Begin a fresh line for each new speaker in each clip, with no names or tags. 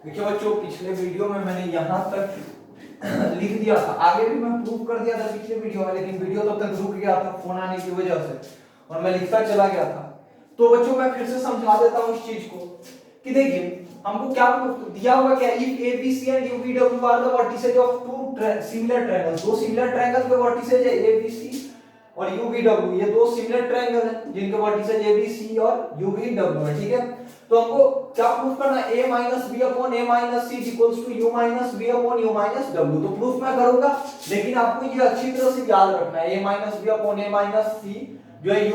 देखिए बच्चों, पिछले वीडियो में मैंने यहाँ तक लिख दिया था, आगे भी मैं प्रूफ कर दिया था पिछले वीडियो में, लेकिन वीडियो तब तक रुक गया था फोन आने की वजह से और मैं लिखता चला गया था। तो बच्चों मैं फिर से समझा देता हूँ इस चीज को कि देखिए हमको क्या दिया हुआ, क्या if ABC and UVW are the vertices of two similar triangles, दो सिमिलर ट्रायंगल के वर्टिसेज है ABC और UVW, ये दो सिमिलर ट्रायंगल है जिनके वर्टिसेज ABC और UVW है, ठीक है। तो हमको क्या प्रूफ करना है, a b upon a c equals to u b upon u w। तो प्रूफ मैं करूंगा, लेकिन आपको ये अच्छी तरह से याद रखना है, a b upon a c जो है u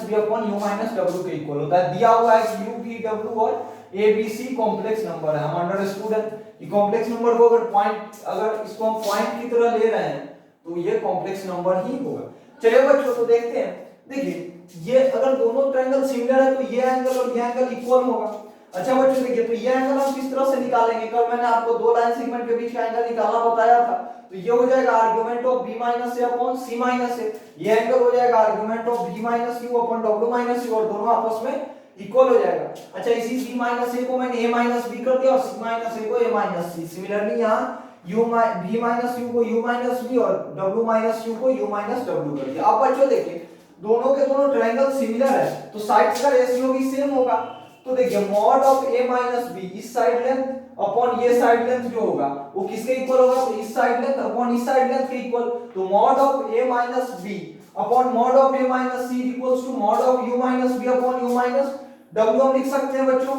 b upon u w के इक्वल होता है। दिया हुआ है कि u v w और a b c complex number है, हम अंडरस्टूड है कि कॉम्प्लेक्स नंबर को अगर इसको हम पॉइंट की तरह ले रहे हैं तो ये कॉम्प्लेक्स नंबर ही होगा। चलिए बच्चों तो देखते हैं, देखिए ये अगर दोनों ट्रायंगल सिमिलर है तो ये एंगल और ये एंगल इक्वल होगा। अच्छा बच्चों देखिए, तो ये एंगल हम किस तरह से निकालेंगे, कल मैंने आपको दो लाइन सेगमेंट के बीच का एंगल निकालना बताया था। तो ये हो जाएगा argument of b - a upon c - a, ये एंगल हो जाएगा argument of b - u upon w - u और दोनों आपस में इक्वल हो जाएगा। अच्छा इसी b - a को मैंने a - b कर दिया और c - a को a - c। सिमिलरली यहां b - u को u - b और w - u को u - w कर दिया। अब बच्चों देखिए दोनों के दोनों ट्रायंगल सिमिलर है तो साइड्स का रेशियो भी सेम होगा। तो देखिए मॉड ऑफ a - b इस साइड लेंथ अपॉन ये साइड लेंथ जो होगा वो किसके इक्वल होगा, तो इस साइड लेंथ अपॉन इस साइड लेंथ के इक्वल। तो mod of a - b upon mod of a - c equals to mod of u - b upon u - w हम लिख सकते हैं बच्चों।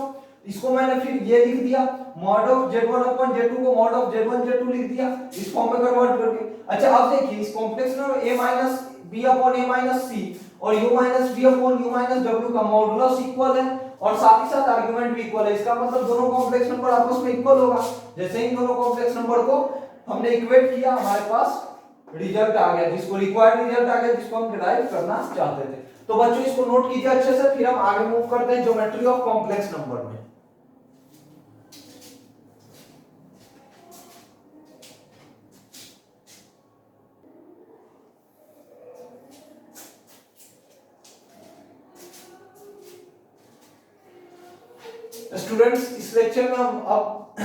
इसको मैंने फिर ये लिख दिया, mod of z1 upon z2 को मॉड ऑफ z1 z2 लिख दिया इस फॉर्म में कन्वर्ट करके। अच्छा अब देखिए इस complex number a - b upon a - c और u - b upon u - w का मॉडुलस इक्वल है और साथ ही साथ आर्गुमेंट भी इक्वल है। इसका मतलब दोनों कॉम्प्लेक्स नंबर आपस में इक्वल होगा। जैसे ही दोनों कॉम्प्लेक्स नंबर को हमने इक्वेट किया हमारे पास रिजल्ट आ गया, जिसको रिक्वायर्ड रिजल्ट आ गया, जिसको हम डिराइव करना चाहते थे। तो बच्चों इसको नोट कीजिए अच्छे से, फिर हम आगे मूव करते हैं ज्योमेट्री ऑफ कॉम्प्लेक्स नंबर में। स्टूडेंट्स इस लेक्चर में हम अब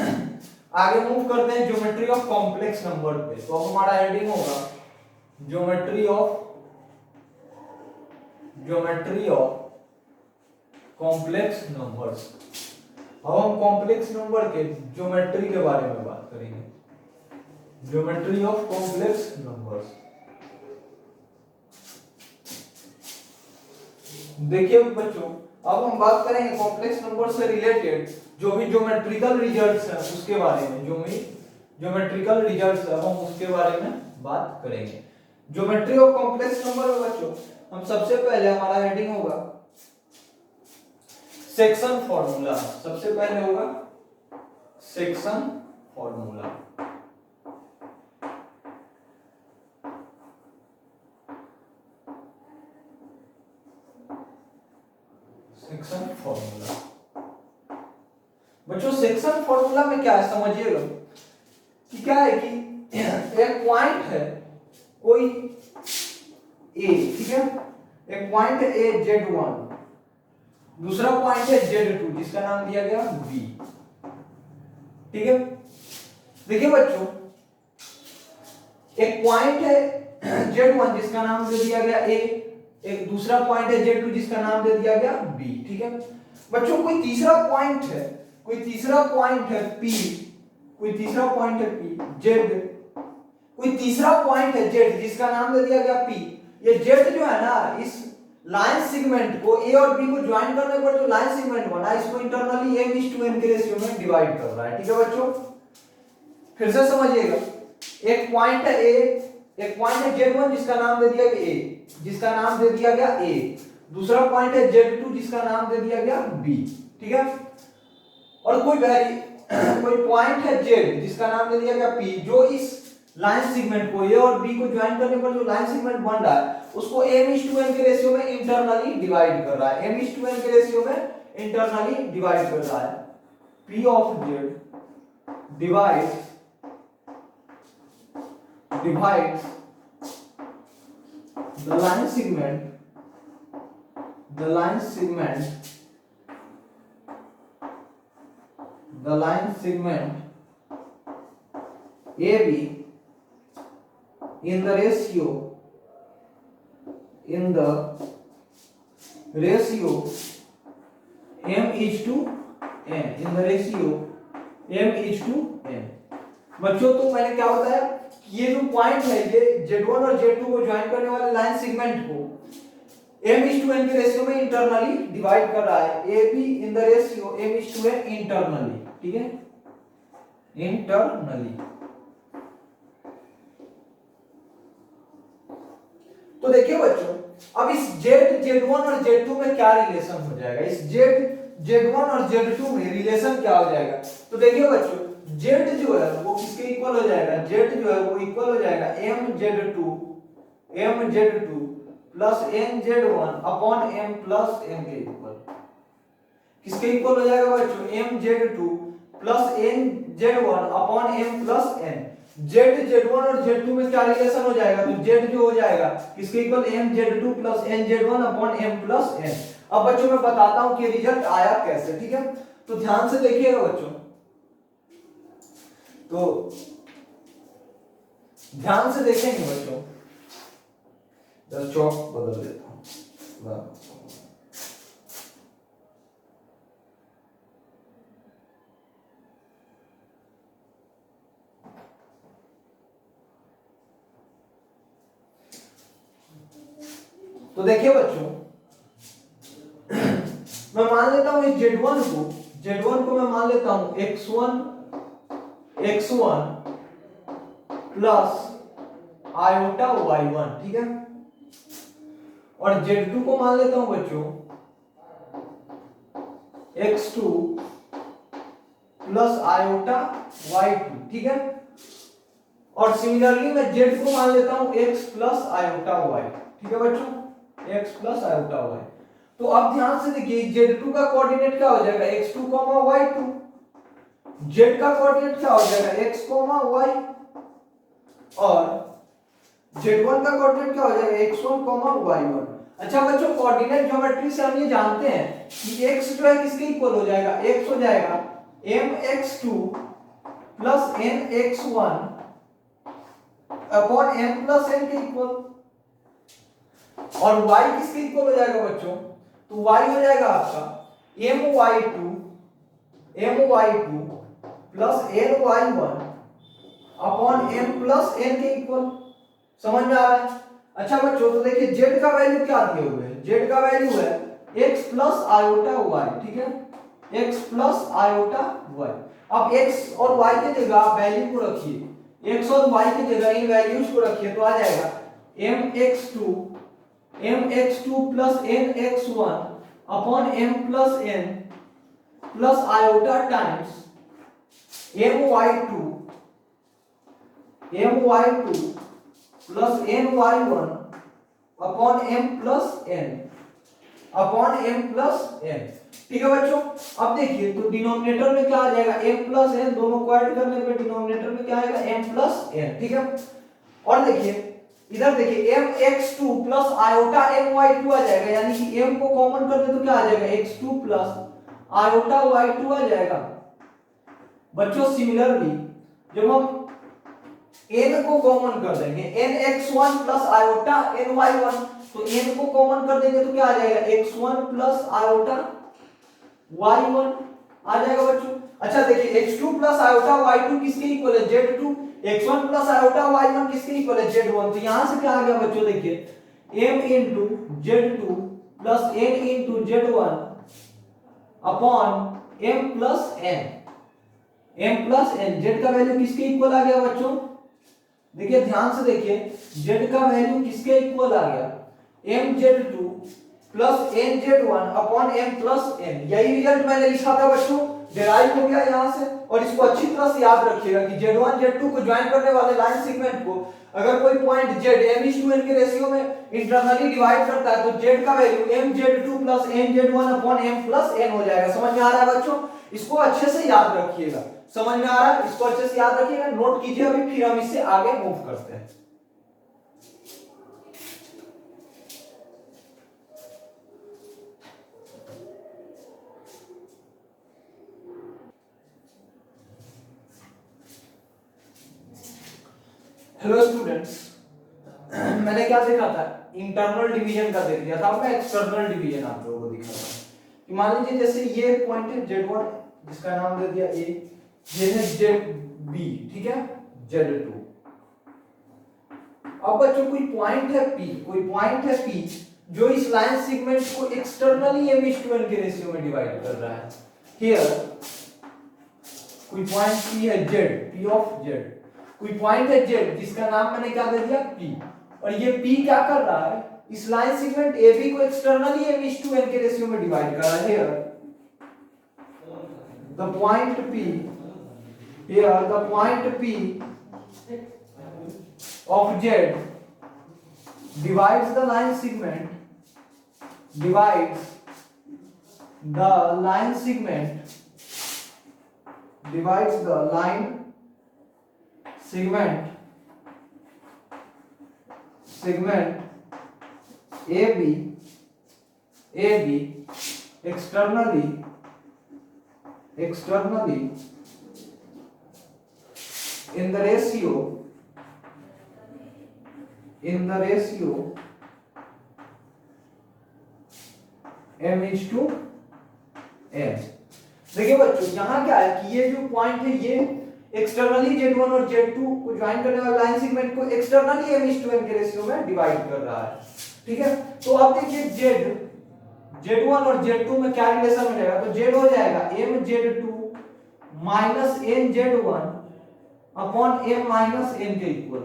आगे मूव करते हैं ज्योमेट्री ऑफ कॉम्प्लेक्स नंबर पे। तो अब हमारा हेडिंग होगा ज्योमेट्री ऑफ कॉम्प्लेक्स नंबर्स। अब हम कॉम्प्लेक्स नंबर के ज्योमेट्री के बारे में बात करेंगे, ज्योमेट्री ऑफ कॉम्प्लेक्स नंबर्स। देखिए बच्चों अब हम बात करेंगे कॉम्प्लेक्स नंबर से रिलेटेड जो भी ज्योमेट्रिकल रिजल्ट्स हैं उसके बारे में, जो भी ज्योमेट्रिकल रिजल्ट्स है हम उसके बारे में बात करेंगे। ज्योमेट्री ऑफ कॉम्प्लेक्स नंबर में बच्चों हम सबसे पहले हमारा हेडिंग होगा सेक्शन फॉर्मूला। सबसे पहले होगा सेक्शन फॉर्मूला। सेक्शन फॉर्मूला बच्चों, सेक्शन फॉर्मूला में क्या है समझिएगा कि क्या है कि एक पॉइंट है कोई ए, ठीक है, एक पॉइंट है ए z1, दूसरा पॉइंट है z2 जिसका नाम दिया गया b, ठीक है। देखिए बच्चों एक पॉइंट है z1 जिसका नाम दे दिया गया a, एक दूसरा पॉइंट है z2 जिसका नाम दे दिया गया b, ठीक है। बच्चों कोई तीसरा पॉइंट है p, कोई तीसरा पॉइंट है p, z, कोई तीसरा पॉइंट है z जिसका नाम दे दिया गया p। ये z जो है ना इस लाइन सेगमेंट को a और b को ज्वाइन करने पर जो लाइन सेगमेंट बना इसको इंटरनली m:n के रेशियो में डिवाइड कर रहा है, ठीक है बच्चों। फिर से समझिएगा, एक पॉइंट है a, एक पॉइंट है z1 जिसका नाम दे दिया गया a, जिसका नाम दे दिया गया a, दूसरा पॉइंट है z2 जिसका नाम दे दिया गया b, ठीक है। और कोई पॉइंट है z जिसका नाम दे दिया गया p, जो इस लाइन सेगमेंट को a और b को ज्वाइन करने पर जो लाइन सेगमेंट बन रहा है उसको m:n के रेशियो में इंटरनली डिवाइड कर रहा है, m:n के रेशियो में इंटरनली डिवाइड कर रहा है। p of z divides the line segment the line the line segment AB in the ratio m is to n, in the ratio m is to n। बच्चों तो मैंने क्या बताया कि ये जो पॉइंट है ये Z1 और Z2 को ज्वाइन करने वाले लाइन सेगमेंट को m is to n के रेशियो में इंटरनली डिवाइड कर रहा है। AB in the ratio m is to n internally, ठीक है, इंटरनली। तो देखिए बच्चों, अब इस Z1 और Z2 में क्या रिलेशन हो जाएगा, इस Z1 और Z2 में रिलेशन क्या हो जाएगा। तो देखिए बच्चों, Z जो है वो किसके इक्वल हो जाएगा, Z जो है वो इक्वल हो जाएगा mZ2 plus nZ1 upon m plus n के इक्वल। किसके इक्वल हो जाएगा बच्चों, mZ2 plus nZ1 upon m plus n। Z1 और Z2 में क्या रिलेशन हो जाएगा, तो Z जो हो जाएगा किसके equal, mZ2 plus nZ1 upon m plus n। अब बच्चों मैं बताता हूं कि रिजल्ट आया कैसे, ठीक है। तो ध्यान से देखिएगा बच्चों, तो ध्यान से देखेंगे बच्चों, जरा चौक बदल देता हूं। तो देखिए बच्चों, मैं मान लेता हूं इस Z1 को मैं मान लेता हूं x1 प्लस आयोटा y1, ठीक है, और Z2 को मान लेता हूं बच्चों x2 प्लस आयोटा y2, ठीक है, और सिमिलरली मैं Z को मान लेता हूं x प्लस आयोटा y, ठीक है बच्चों, x प्लस आयोटा y। तो अब ध्यान से देखिए, Z2 का कोऑर्डिनेट क्या हो जाएगा, x2, y2, Z का कोऑर्डिनेट क्या हो जाएगा, x, y, और Z1 का कोऑर्डिनेट क्या हो जाएगा, x1, y1। अच्छा बच्चों, कोऑर्डिनेट ज्योमेट्री से हम ये जानते हैं कि x जो है किसके इक्वल हो जाएगा, x हो जाएगा mx2 plus nx1 upon m plus n के इक्वल, और y किसके इक्वल हो जाएगा बच्चों, तो y हो जाएगा आपका my2 plus ny1 upon m plus n के इक्वल। समझ में आ रहा है। अच्छा बच्चों, तो देखिए z का वैल्यू क्या दिए हुए हैं, z का वैल्यू है x प्लस आयोटा y, ठीक है, x प्लस आयोटा y। अब x और y की जगह वैल्यू को रखिए, x और y की जगह इन वैल्यूज को रखिए, तो आ जाएगा mx2 plus nx1 upon m plus n plus iota times my2 plus ny1 upon m plus n, ठीक है बच्चों। अब देखिए, तो डिनोमिनेटर में क्या आ जाएगा, m प्लस n, दोनों को ऐड करने पे डिनोमिनेटर में क्या आएगा, m प्लस n, ठीक है। और देखिए इधर देखिए mx2 प्लस आयोटा my2 आ जाएगा, यानी कि m को कॉमन कर दे तो क्या आ जाएगा, x2 प्लस आयोटा y2 आ जाएगा। बच्चों सिमिलरली जब हम n को कॉमन कर देंगे, nx1 प्लस आयोटा ny1, तो n को कॉमन कर देंगे तो क्या आ जाएगा, x1 प्लस आयोटा y1 आ जाएगा बच्चों। अच्छा देखिए, x2 प्लस आयोटा y2 किसके इक्वल है, z2, x1 plus iota y1 किसके इक्वल है, z1। तो यहां से क्या आ गया बच्चों, देखिए m into z2 plus n into z1 upon m plus n, z का वैल्यू किसके इक्वल आ गया बच्चों, देखिए ध्यान से देखिए, z का वैल्यू किसके इक्वल आ गया, mz2 plus nz1 upon m plus n। यही रिजल्ट मैंने लिखा था बच्चों, डिराइव हो गया यहां से। और इसको अच्छी तरह से याद रखिएगा कि z1 z2 को ज्वाइन करने वाले लाइन सेगमेंट को अगर कोई पॉइंट z m/n के रेशियो में इंटरनली डिवाइड करता है तो z का value mz2 plus nz1 upon m plus n हो जाएगा। समझ में आ रहा है बच्चों, इसको अच्छे से याद रखिएगा। समझ में आ रहा है, इसको अच्छे से याद रखिएगा, नोट कीजिए अभी, फिर हम इससे आगे मूव करते हैं। हेलो स्टूडेंट्स, मैंने क्या देखा था, इंटरनल डिवीजन का देख लिया था। अब मैं एक्सटर्नल डिवीजन आप लोगों को दिखा रहा हूं कि मान लीजिए जैसे ये पॉइंट है Z1 जिसका नाम दे दिया A, ये है ZB, ठीक है, Z2। अब बच्चों कोई पॉइंट है P जो इस लाइन सेगमेंट को एक्सटर्नली m:1 के रेशियो में डिवाइड कर रहा है। हियर कोई पॉइंट P है Z, P ऑफ Z, कोई पॉइंट है Z जिसका नाम मैंने क्या दे दिया P, और ये P क्या कर रहा है, इस लाइन सेगमेंट AB को एक्सटर्नली m:1 के रेशियो में डिवाइड कर रहा है। Here the point P of Z divides the line segment segment AB externally in the ratio m:n। देखिए बच्चों यहाँ क्या है कि ये जो पॉइंट है ये एक्सटर्नली Z1 और Z2 को ज्वाइन करने वाले लाइन सेगमेंट को एक्सटर्नली m:1 के रेशियो में डिवाइड कर रहा है, ठीक है। तो अब देखिए Z1 और Z2 में क्या रिलेशन मिलेगा, तो Z हो जाएगा mZ2 minus nZ1 upon m - n के इक्वल।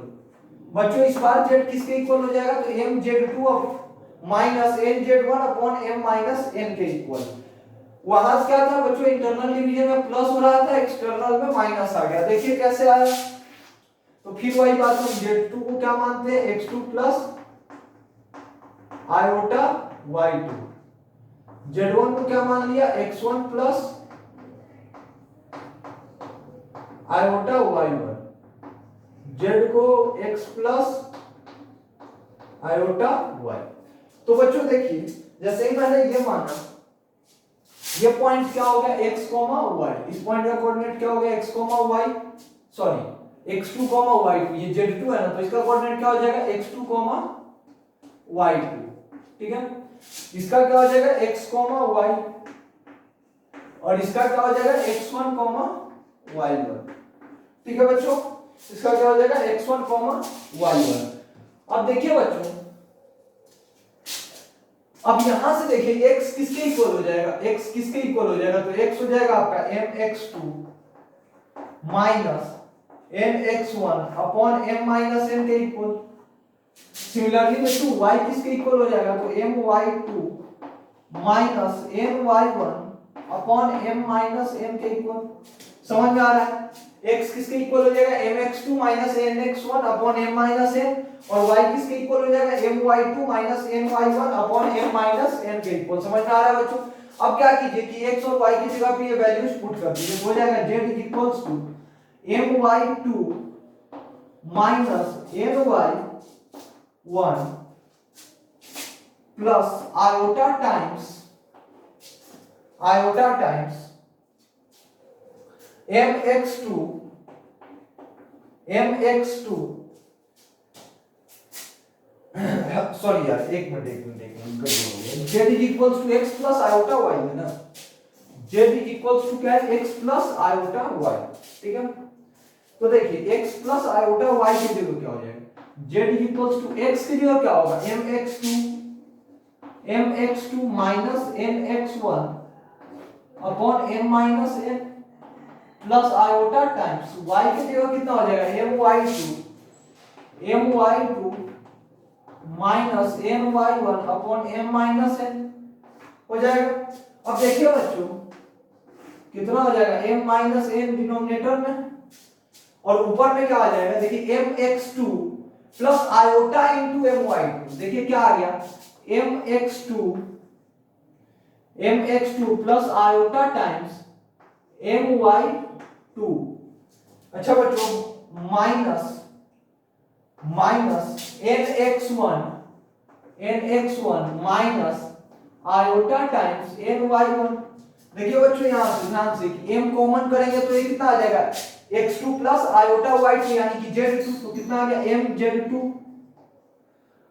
बच्चों इस बार Z किसके इक्वल हो जाएगा, तो mZ2 minus nZ1 upon m - n के इक्वल। वहां से क्या था बच्चों, इंटरनल डिवीजन में प्लस हो रहा था, एक्सटर्नल में माइनस आ गया। देखिए कैसे आया, तो फिर वही बात, हम Z2 को क्या मानते हैं, x2 plus iota y2, Z1 को क्या मान लिया, x1 plus iota y1, Z को x प्लस आयोटा y। तो बच्चों देखिए जैसे ही मैंने ये माना, ये पॉइंट क्या हो गया, x, y, इस पॉइंट का कोऑर्डिनेट क्या हो गया, x, y, sorry x2, y2, ये Z2 है ना, तो इसका कोऑर्डिनेट क्या हो जाएगा, x2, y2, ठीक है। इसका क्या हो जाएगा, x, y, और इसका क्या हो जाएगा, x1, y1, ठीक है बच्चों। इसका क्या हो जाएगा, x1, y1। अब देखिए बच्चों, अब यहां से देखिए x किसके इक्वल हो जाएगा, x किसके इक्वल हो जाएगा, तो x हो जाएगा आपका mx2 minus nx1 upon m - n के इक्वल। सिमिलरली बच्चों y किसके इक्वल हो जाएगा, तो my2 minus ny1 upon m - n के इक्वल। समझ में आ रहा है, x किसके इक्वल हो जाएगा, mx2 minus nx1 upon m - n, और y किसके इक्वल हो जाएगा, my2 minus ny1 upon m - n के इक्वल। समझ में आ रहा है बच्चों। अब क्या कीजिए कि x और y की जगह पे ये वैल्यूज पुट कर दीजिए, हो जाएगा z equals to my2 minus ny1 plus iota times mx2 sorry यार, एक मिनट गड़बड़ हो गया। z is equals to x plus iota y है ना, z इज इक्वल्स टू क्या है, x प्लस आयोटा y, ठीक है। तो देखिए x प्लस आयोटा y की जगह क्या हो जाएगा, z is equals to x की जगह क्या होगा, mx2 minus nx1 upon m - n plus iota times y की जगह कितना हो जाएगा, my2 minus ny1 upon m - n हो जाएगा। अब देखिए बच्चों कितना हो जाएगा, m - n डिनोमिनेटर में, और ऊपर में क्या आ जाएगा, देखिए mx2 plus iota into my2। देखिए क्या आ गया, mx2 plus iota times my2। अच्छा बच्चों minus nx1 minus iota times ny1। देखिए बच्चों यहां से ध्यान से कि m कॉमन करेंगे तो ये कितना आ जाएगा, x2 प्लस आयोटा y2 यानी कि z2, तो कितना आ गया mz2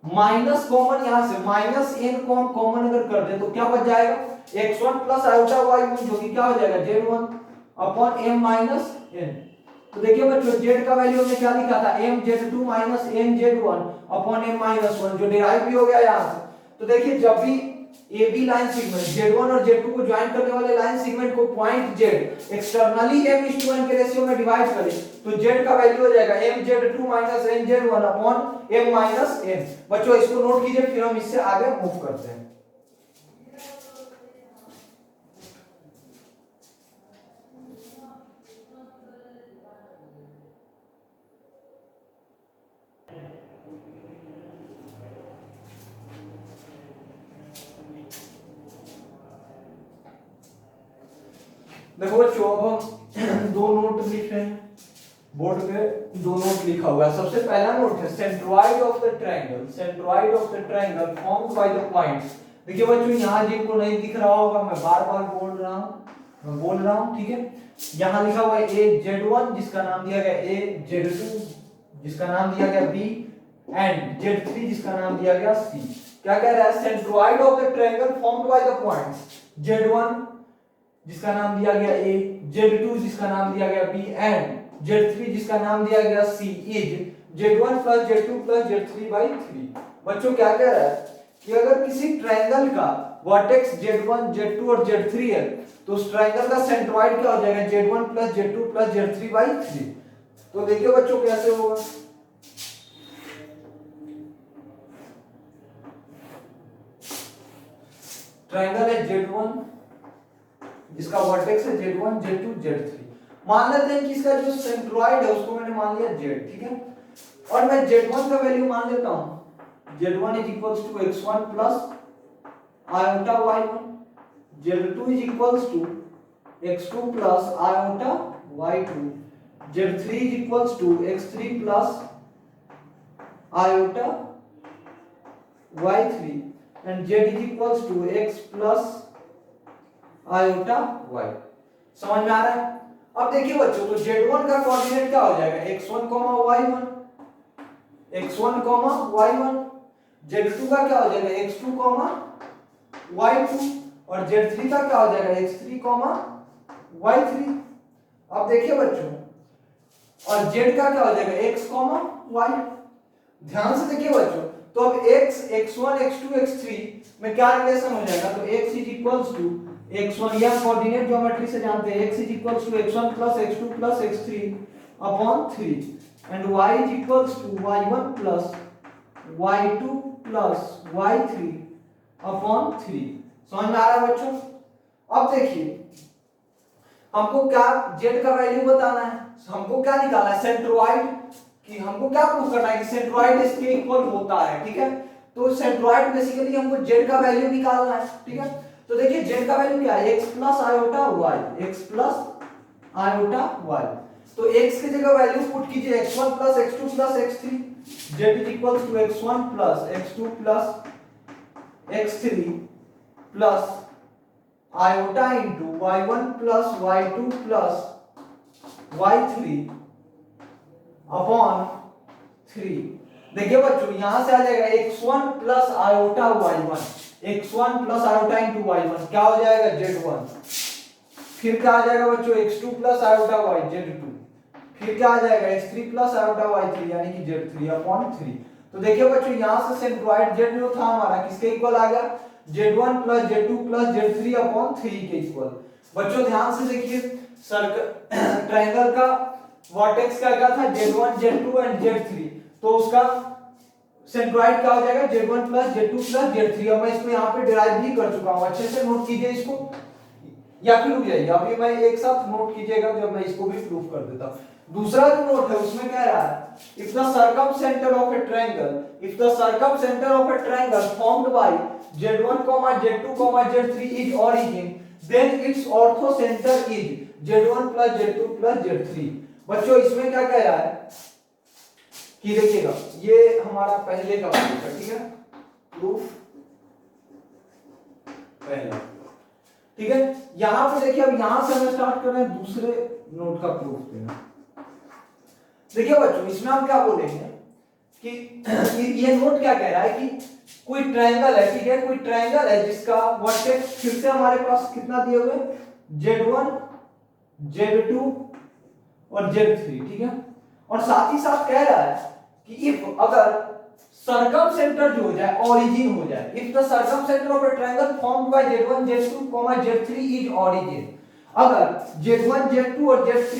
माइनस कॉमन, यहां से माइनस n को हम कॉमन अगर कर दे तो क्या बच जाएगा x1 प्लस आयोटा y1 जो कि क्या हो जाएगा z1 upon m minus n। तो देखिए बच्चों z का वैल्यू हमने क्या लिखा था mz2 minus nz1 upon m minus 1 जो डिराइव भी हो गया यहां से। तो देखिए जब भी AB लाइन सेगमेंट Z1 और Z2 को ज्वाइन करने वाले लाइन सेगमेंट को पॉइंट Z एक्सटर्नली m:1 के रेशियो में डिवाइड करें तो Z का वैल्यू हो जाएगा mz2 minus nz1 upon m minus n। बच्चों इसको नोट कीजिए, फिर हम इससे आगे मूव करते हैं। देखो बच्चों अब हम दो नोट लिख रहे हैं, बोर्ड पे दो नोट लिखा हुआ है। सबसे पहला नोट है centroid of the triangle, centroid of the triangle formed by the points. देखिए बच्चों यहां जिनको नहीं दिख रहा होगा मैं बार-बार बोल रहा हूं, ठीक है। यहां लिखा हुआ है az1 जिसका नाम दिया गया az2 जिसका नाम दिया गया b एंड z3 जिसका नाम दिया गया c। क्या कह रहा है centroid of the triangle formed by the points z1 जिसका नाम दिया गया a, z2 जिसका नाम दिया गया b एंड z3 जिसका नाम दिया गया c is z1 plus z2 plus z3 by 3। बच्चों क्या कह रहा है कि अगर किसी ट्रायंगल का वर्टेक्स z1 z2 और z3 है तो उस ट्रायंगल का सेंट्रॉइड क्या हो जाएगा z1 plus z2 plus z3 by 3। तो देखिए बच्चों कैसे होगा, ट्रायंगल है z1 जिसका वर्टेक्स है z1 z2 z3। मान लेते हैं कि इसका जो सेंट्रॉइड है उसको मैंने मान लिया z, ठीक है। और मैं z1 का वैल्यू मान लेता हूं z1 is equals to x1 plus iota y1, z2 is equals to x2 plus iota y2, z3 is equals to x3 plus iota y3 and z is equals to x plus iota y। समझ में आ रहा है? अब देखिए बच्चों तो z1 का coordinate क्या हो जाएगा x1, y1, x1, y1, z2 का क्या हो जाएगा x2, y2 और z3 का क्या हो जाएगा x3, y3। अब देखिए बच्चों और z का क्या हो जाएगा x, y। ध्यान से देखिए बच्चों तो अब x, x1, x2, x3 में क्या रिलेशन हो जाएगा तो x is equals to x1 या कोऑर्डिनेट ज्योमेट्री से जानते हैं x is equals to x1 plus x2 plus x3 upon 3 and y is equals to y1 plus y2 plus y3 upon 3। समझ में आ रहा है बच्चों? अब देखिए हमको क्या z का वैल्यू बताना है, हमको क्या निकालना है सेंट्रॉइड, कि हमको क्या प्रूव करना है कि सेंट्रॉइड इसके इक्वल होता है, ठीक है। तो सेंट्रॉइड बेसिकली हमको z का वैल्यू निकालना है, ठीक है। तो देखिए z का वैल्यू क्या है x plus iota y, x plus iota y। तो x की जगह वैल्यू पुट कीजिए x1 plus x2 plus x3, z is equals to x1 plus x2 plus x3 plus iota into y1 plus y2 plus y3 upon 3। देखिए बच्चों यहां से आ जाएगा x1 plus iota y1, x1 plus iota into y1 क्या हो जाएगा z1, फिर क्या आ जाएगा बच्चों x2 plus iota y z2, फिर क्या आ जाएगा x3 प्लस आयोटा y3 यानी कि z3 अपॉन 3। तो देखिए बच्चों यहां से सेंट्रॉइड z जो था हमारा किसके इक्वल आ गया z1 plus z2 plus z3 upon 3 के इक्वल। बच्चों ध्यान से देखिए सर्कल ट्रायंगल का वर्टेक्स क्या था z1 z2 एंड z3, तो उसका सेंट्रॉइड क्या हो जाएगा z1 plus z2 plus z3। अब मैं इसको यहाँ पे डिराइव भी कर चुका हूँ, अच्छे से नोट कीजिए इसको या फिर रुक जाइए, अभी मैं एक साथ नोट कीजिएगा जब मैं इसको भी प्रूफ कर देता हूँ। दूसरा जो नोट है उसमें कह रहा है if the circumcentre of a triangle, if the circumcentre of a triangle formed by z1, z2, z3 is origin then its orthocentre is z1 plus z2 plus z3। बच्चों इसमें क्या कह रहा है कि देखिएगा ये हमारा पहले का प्रूफ है, ठीक है, प्रूफ पहला, ठीक है। यहां पे देखिए अब यहां से हमें स्टार्ट कर रहे हैं दूसरे नोट का प्रूफ देना। देखिए बच्चों इसमें हम क्या बोलेंगे कि ये नोट क्या कह रहा है कि कोई ट्रायंगल है, ठीक है, कोई ट्रायंगल है जिसका वर्टेक्स फिर से हमारे पास कितना दिए हुए Z1 Z2 और Z3, ठीक है, और साथ ही साथ कह रहा है कि इफ अगर सर्कम सेंटर जो हो जाए ओरिजिन हो जाए, if the circum centre of a triangle formed by Z1 Z2 Z3 is origin, अगर Z1 Z2 और Z3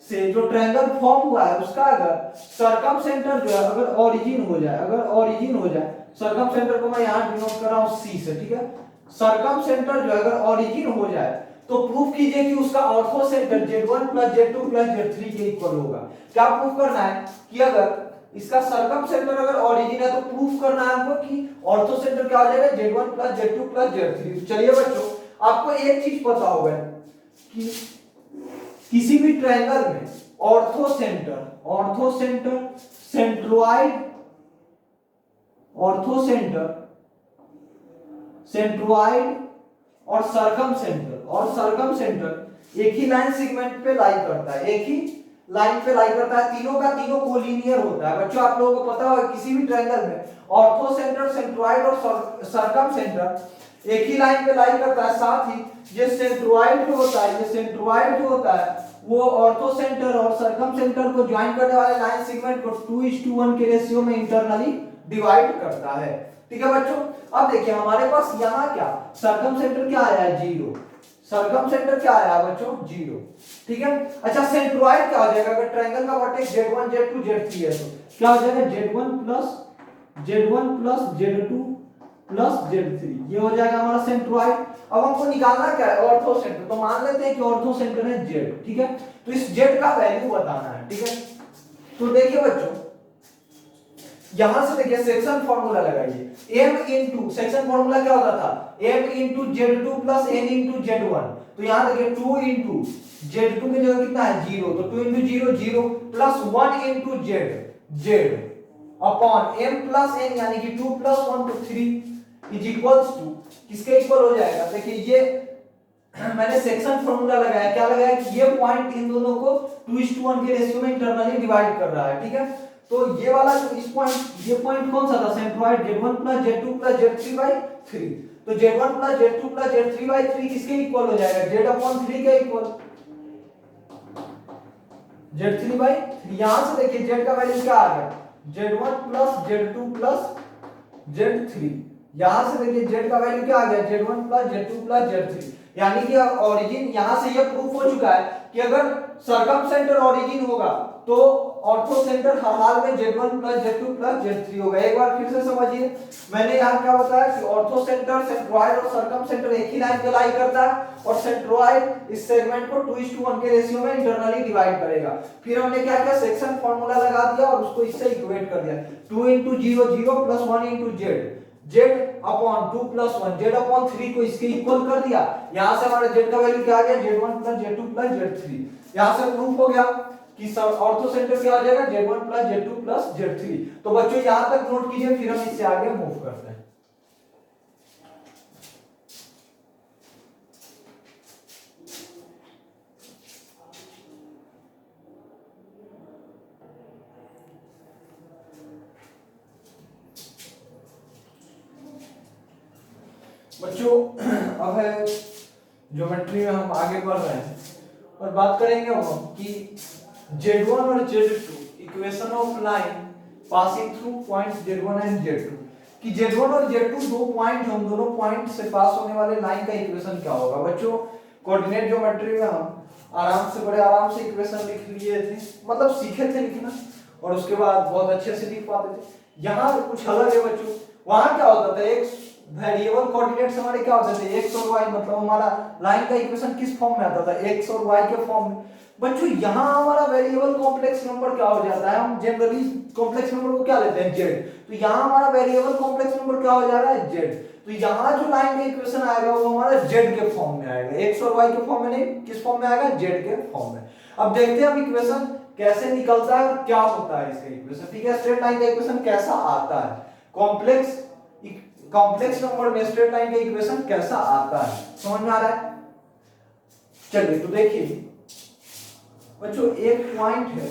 से जो ट्रायंगल फॉर्म हुआ है उसका अगर सर्कम सेंटर जो है अगर ओरिजिन हो जाए, अगर ओरिजिन हो जाए, सर्कम सेंटर को मैं यहां डिनोट कर रहा हूं C से, ठीक है, सर्कम सेंटर जो अगर ओरिजिन हो जाए तो प्रूफ कीजिए कि उसका ortho centre Z1 Z2 Z3 के इक्वल होगा। क्या प्रूफ करना है कि अगर इसका सर्कम सेंटर अगर ओरिजिन है तो प्रूफ करना है हमको कि ऑर्थो सेंटर क्या हो जाएगा Z1 Z2 Z3। चलिए बच्चों आपको एक चीज पता होगा कि किसी भी ट्रायंगल में ortho centre centroid ortho centroid और सर्कम सेंटर एक ही लाइन सेगमेंट पे लाई करता है, एक ही लाइन पे लाई करता है, तीनों का तीनों कोलिनियर होता है। बच्चों आप लोगों को पता होगा किसी भी ट्रायंगल में ऑर्थो सेंटर सेंट्रोइड और सर्कम सेंटर एक ही लाइन पे लाई करता है, साथ ही ये सेंट्रोइड जो होता है वो ऑर्थो सेंटर और सर्कम सेंटर को ज्वाइन करने वाले लाइन सेगमेंट को 2:1 के रेशियो में इंटरनली डिवाइड करता है, ठीक है बच्चों। अब देखिए हमारे पास यहाँ क्या सर्कम सेंटर क्या आया है 0, सर्कम सेंटर क्या आया है बच्चों 0, ठीक है। अच्छा सेंट्रोइड क्या हो जाएगा अगर ट्रायंगल का वर्टेक्स Z1 Z2 Z3 है तो क्या हो जाएगा Z1 plus Z2 plus Z3, ये हो जाएगा हमारा सेंट्रोइड। अब हमको निकालना क्या है ऑर्थो सेंटर, तो मान लेते हैं कि ऑर्थो सेंटर है Z, ठीक है, तो इस Z का वैल्यू बताना है, ठीक है। तो देखिए बच्चों यहां से देखिए सेक्शन फार्मूला लगाइए, m इनटू सेक्शन फार्मूला क्या होता था m into Z2 plus n into Z1, तो यहां देखिए 2 इनटू Z2 की जगह कितना है 0, तो 2 into 0 0 plus 1 into Z upon m plus n यानी कि 2 प्लस 1 तो 3 इज इक्वल्स टू किसके इक्वल हो जाएगा। देखिए ये मैंने सेक्शन फार्मूला लगाया, क्या लगाया कि ये पॉइंट इन दोनों को 2:1 के रेशियो में इंटरनली डिवाइड कर रहा है, ठीक है। तो ये वाला जो इस पॉइंट ये पॉइंट कौन सा था centroid Z1 plus Z2 plus Z3/3, तो Z1 plus Z2 plus Z3/3 किसके इक्वल हो जाएगा Z/3 के इक्वल, Z3/3। यहां से देखिए Z का वैल्यू क्या आ गया Z1 plus Z2 plus Z3, यहां से देखिए Z का वैल्यू क्या आ गया Z1 plus Z2 plus Z3, यानी कि अब ओरिजिन यहां से ये प्रूफ हो चुका है कि अगर सर्कम सेंटर ओरिजिन होगा तो ऑर्थो सेंटर हर हाल में Z1 plus Z2 plus Z3 होगा। एक बार फिर से समझिए मैंने यहाँ क्या बताया कि ऑर्थो सेंटर सेंट्रोइड और सर्कम सेंटर एक ही लाइन पे लाई करता है और सेंट्रोइड इस सेगमेंट को 2:1 के रेशियो में इंटरनली डिवाइड करेगा। फिर हमने क्या किया सेक्शन फार्मूला लगा दिया और उसको इससे इक्वेट कर दिया 2 * 0 0 plus 1 * Z upon 2 plus 1 Z upon 3 को इसके इक्वल कर दिया। यहां से हमारा Z का वैल्यू क्या आ गया Z1 plus Z2 plus Z3। यहां से प्रूफ हो गया कि सब ऑर्थो सेंटर क्या आ जाएगा Z1 plus Z2 plus Z3। तो बच्चों यहां तक नोट कीजिए, फिर हम इससे आगे मूव करते हैं। बच्चों अब है ज्योमेट्री में हम आगे बढ़ रहे हैं और बात करेंगे हम कि Z1 और Z2 equation of line passing through points Z1 and Z2 कि Z1 और Z2 दो पॉइंट हम दोनों पॉइंट से पास होने वाले लाइन का इक्वेशन क्या होगा। बच्चों कोऑर्डिनेट ज्योमेट्री में हम बड़े आराम से इक्वेशन लिख लिए थे, मतलब सीखे थे लिखना और उसके बाद बहुत अच्छे से लिख पाते थे। यहाँ कुछ अलग है बच्चों, वहां क्या होता था एक वेरिएबल कोऑर्डिनेट्स हमारे क्या होते थे x और y, मतलब हमारा लाइन का इक्वेशन किस फॉर्म में आता था x और y के फॉर्म में। बच्चों यहाँ हमारा वेरिएबल कॉम्प्लेक्स नंबर क्या हो जाता है, हम जनरली कॉम्प्लेक्स नंबर को क्या लेते हैं z, तो यहाँ हमारा वेरिएबल कॉम्प्लेक्स नंबर क्या हो जा रहा है z, तो यहाँ जो लाइन का इक्वेशन आएगा वो हमारा z के फॉर्म में आएगा, x और y के फॉर्म में नहीं, किस फॉर्म में आएगा z के फॉर्म में। अब देखते हैं हम इक्वेशन कैसे निकलता है और क्या होता है इसका इक्वेशन, ठीक है। स्ट्रेट लाइन का इक्वेशन कैसा आता है, कॉम्प्लेक्स नंबर में स्ट्रेट लाइन का इक्वेशन कैसा आता है, समझ में आ रहा है। चलिए तो देखिए बच्चों एक पॉइंट है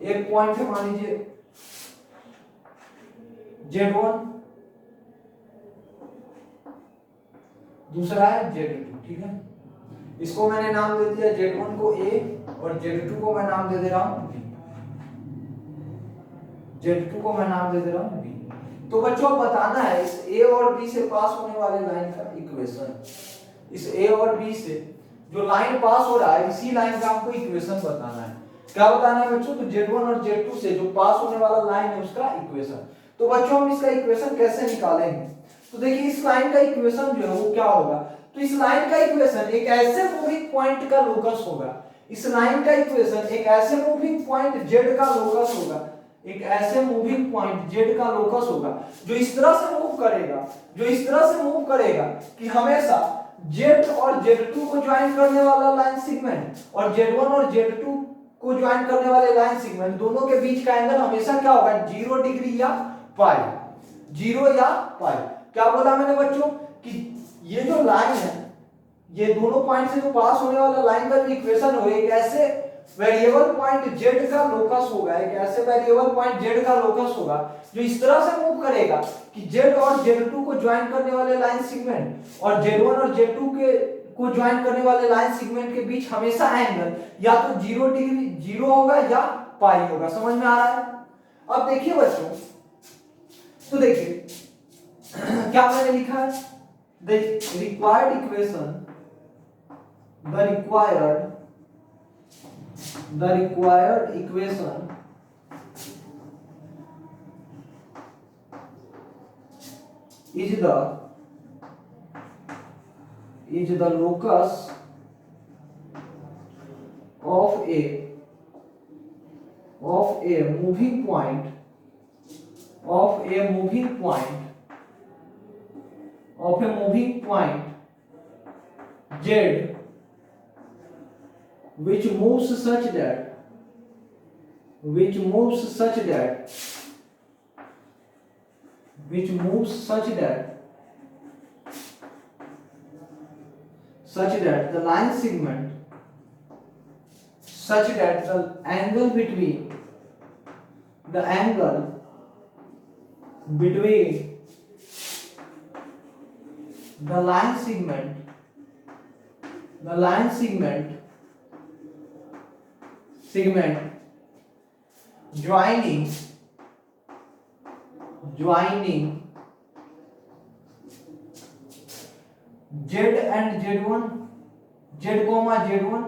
एक पॉइंट है मान लीजिए Z1, दूसरा है Z2, ठीक है। इसको मैंने नाम दे दिया Z1 को A और Z2 को मैं नाम दे दे रहा हूं B। Z2 को मैं नाम दे दे रहा हूं B। तो बच्चों बताना है इस A और B से पास होने वाले लाइन का इक्वेशन, इस A और B से जो लाइन पास हो रहा है इसी लाइन का हमको इक्वेशन बताना है। क्या बताना है बच्चों? तो Z1 और Z2 से जो पास होने वाला लाइन है उसका इक्वेशन। तो बच्चों हम इसका इक्वेशन कैसे निकालेंगे? तो देखिए इस लाइन का इक्वेशन जो है वो क्या होगा? तो इस लाइन का इक्वेशन एक ऐसे मूविंग पॉइंट का लोकस होगा, इस लाइन का इक्वेशन एक ऐसे मूविंग पॉइंट Z का लोकस होगा, एक ऐसे मूविंग पॉइंट Z का लोकस होगा जो इस तरह से मूव करेगा, जो इस तरह से मूव करेगा कि हमेशा Z और Z2 को ज्वाइन करने वाला लाइन सेगमेंट और Z1 और Z2 को ज्वाइन करने वाले लाइन सेगमेंट दोनों के बीच का एंगल हमेशा क्या होगा? 0 डिग्री या पाई, 0 या पाई। क्या बोला मैंने बच्चों कि ये जो लाइन है, ये दोनों पॉइंट से जो पास होने वाला लाइन का जो इक्वेशन हो एक ऐसे वेरिएबल पॉइंट Z का लोकस होगा, एक ऐसे वेरिएबल पॉइंट Z का लोकस होगा जो इस तरह से मूव करेगा कि Z और Z2 को ज्वाइन करने वाले लाइन सेगमेंट और Z1 और Z2 को ज्वाइन करने वाले लाइन सेगमेंट के बीच हमेशा एंगल या तो 0 डिग्री 0 होगा या पाई होगा। समझ में आ रहा है? अब देखिए बच्चों, तो देखिए क्या मैंने लिखा है, the required equation, the required equation is the locus of a moving point Z which moves such that the line segment, such that the angle between the line segment joining Z and Z1, Z comma Z1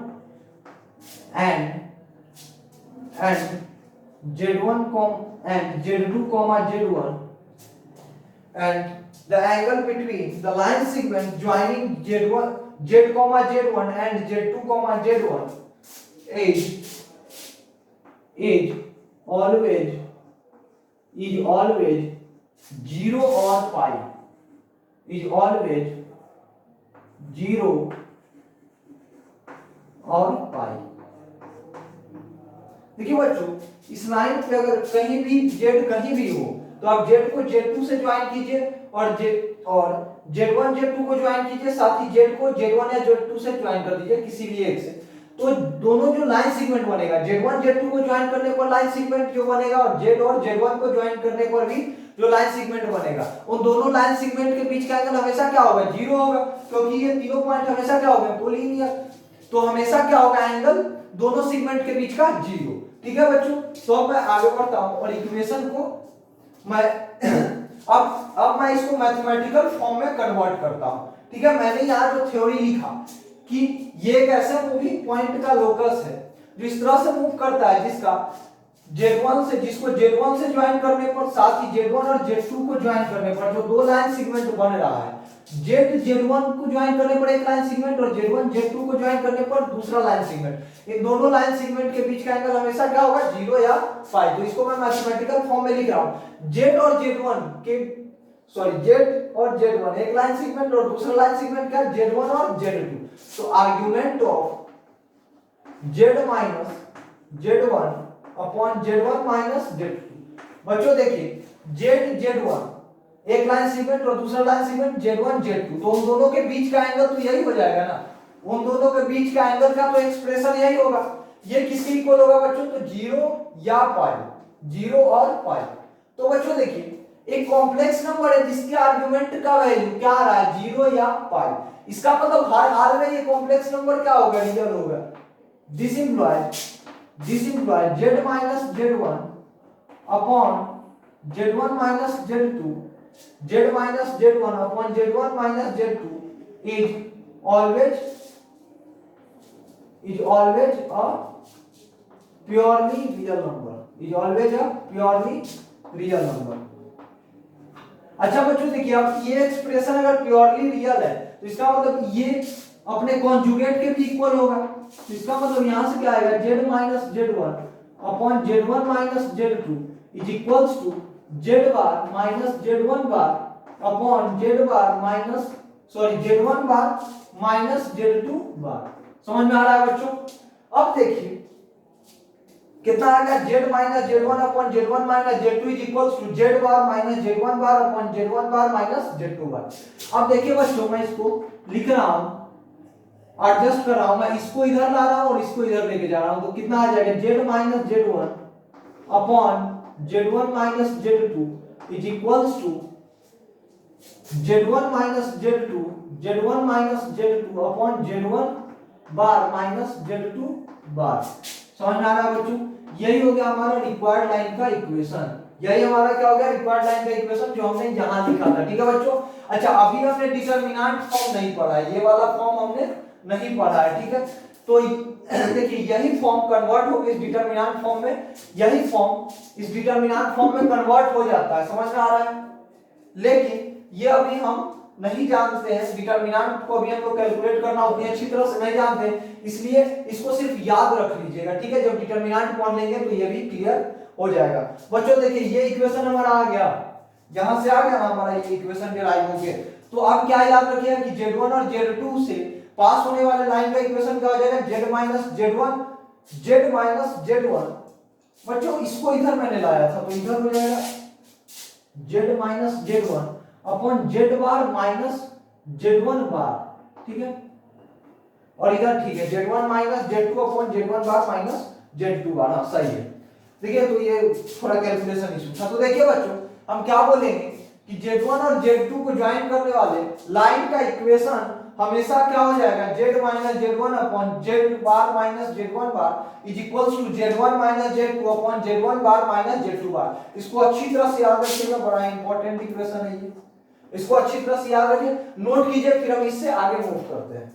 and Z1 and Z2 comma Z1 and the angle between the line segment joining Z comma Z1 and Z2 comma Z1 is always 0 or pi, is always 0 और पाई। देखिए बच्चों इस line पे अगर कहीं भी Z कहीं भी हो तो आप Z को Z2 से ज्वाइन कीजिए और Z1 Z2 को ज्वाइन कीजिए, साथ ही Z को Z1 या Z2 से ज्वाइन कर दीजिए किसी भी एक से। तो दोनों जो लाइन सेगमेंट बनेगा Z1 Z2 को ज्वाइन करने पर लाइन सेगमेंट जो बनेगा और Z और Z1 को ज्वाइन करने पर भी जो लाइन सेगमेंट बनेगा उन दोनों लाइन सेगमेंट के बीच का एंगल हमेशा क्या होगा? 0 होगा, क्योंकि ये तीनों पॉइंट हमेशा क्या होगा? कोलिनियर। तो हमेशा क्या होगा? एंगल दोनों सेगमेंट के बीच का 0। ठीक है बच्चों, तो अब मैं आगे बढ़ता हूं और इक्वेशन को मैं अब मैं इसको मैथमेटिकल फॉर्म में कन्वर्ट करता हूं। ठीक है, मैंने यहाँ जो थ्योरी लिखा कि ये एक ऐसा मूविंग पॉइंट का लोकस है जो इस तरह से मूव करता है जिसको Z1 से ज्वाइन करने पर, साथ ही Z1 और Z2 को ज्वाइन करने पर जो दो लाइन सेगमेंट बन रहा है, Z1 को ज्वाइन करने पर एक लाइन सेगमेंट और Z1 Z2 को ज्वाइन करने पर दूसरा लाइन सेगमेंट, इन दोनों लाइन सेगमेंट के बीच का एंगल हमेशा क्या होगा? 0 या पाई। तो इसको मैं मैथमेटिकल फॉर्म में लिख रहा हूं। Z और Z1 एक लाइन सेगमेंट और दूसरा लाइन सेगमेंट क्या? Z1 और Z2। तो argument of Z minus Z1 upon Z1 minus Z2। बच्चों देखिए Z1 एक लाइन सेगमेंट और दूसरा लाइन सेगमेंट Z1 Z2, तो उन दोनों के बीच का एंगल तो यही हो जाएगा ना, उन दोनों के बीच का एंगल का तो एक्सप्रेशन यही होगा। ये किसके इक्वल होगा बच्चों? तो 0 या पाई, 0 और पाई। तो बच्चों देखिए एक कॉम्प्लेक्स नंबर है जिसके आर्गुमेंट का वैल्यू क्या आ रहा है? 0 या पाई। इसका मतलब हर में ये कॉम्प्लेक्स नंबर क्या होगा? रियल होगा। This employees z minus z1 upon z1 minus z2, z minus z1 upon z1 minus z2 is always a purely real number, is always a purely real number। अच्छा बच्चों देखिए अब ये expression अगर purely real है तो इसका मतलब ये अपने कॉन्जुगेट के भी इक्वल होगा। तो इसका मतलब यहां से क्या आएगा? z minus z1 upon z1 minus z2 is equals to z bar minus z1 bar upon z bar minus z1 bar minus z2 bar। समझ में आ रहा है बच्चों? अब देखिए कितना आ गया? z minus z1 upon z1 minus z2 is equals to z bar minus z1 bar upon z1 bar minus z2 bar। अब देखिए बच्चों मैं इसको लिख रहा हूं, एडजस्ट कर रहा हूं, मैं इसको इधर ला रहा हूं और इसको इधर लेके जा रहा हूं, तो कितना आ जाएगा? z minus z1 upon z1 minus z2 is equals to z1 minus z2 z1 minus z2 upon z1 bar minus z2 bar। समझ में आ रहा है बच्चों? यही हो गया हमारा रिक्वायर्ड लाइन का इक्वेशन। यही हमारा क्या हो गया? रिक्वायर्ड लाइन का इक्वेशन जो हमने यहां लिखा था। ठीक है बच्चों? अच्छा अभी हमने डिटरमिनेंट फॉर्म नहीं पढ़ा है, ये वाला फॉर्म हमने नहीं पढ़ा है। ठीक है, तो देखिए यही फॉर्म कन्वर्ट हो गया इस डिटरमिनेंट फॉर्म में, यही फॉर्म इस डिटरमिनेंट फॉर्म में कन्वर्ट हो जाता है। समझ में आ रहा है? लेकिन ये अभी हम नहीं जानते हैं, डिटरमिनेंट को भी हम लोग कैलकुलेट करना उतनी अच्छी तरह से नहीं जानते, इसलिए इसको सिर्फ याद रख लीजिएगा। ठीक है, जब डिटरमिनेंट पढ़ लेंगे तो ये भी क्लियर हो जाएगा। बच्चों देखिए ये इक्वेशन हमारा आ गया, यहां से आ गया ना हमारा ये इक्वेशन डिराइव हो गया। तो अब क्या याद रखिएगा कि z1 और z2 से पास होने वाले लाइन का इक्वेशन क्या हो जाएगा? z minus z1 बच्चों इसको इधर मैंने लाया था तो इधर हो जाएगा z minus z1 upon z bar minus z1 बार। ठीक है, और इधर ठीक है z1 minus z2 upon z1 bar minus z2 बार। हाँ सही है। देखिए तो ये थोड़ा कैलकुलेशन इशू था। तो देखिए बच्चों हम क्या बोलेंगे कि z1 और z2 को ज्वाइन करने वाले लाइन का इक्वेशन हमेशा क्या हो जाएगा? z minus z1 upon z bar minus z1 bar is equals to z1 minus z2 upon z1 bar minus z2 bar. इसको अच्छी तरह से याद रखिएगा, बड़ा इंपॉर्टेंट इक्वेशन है ये, इसको अच्छी तरह से याद रखिए, नोट कीजिए, फिर हम इससे आगे मूव करते हैं।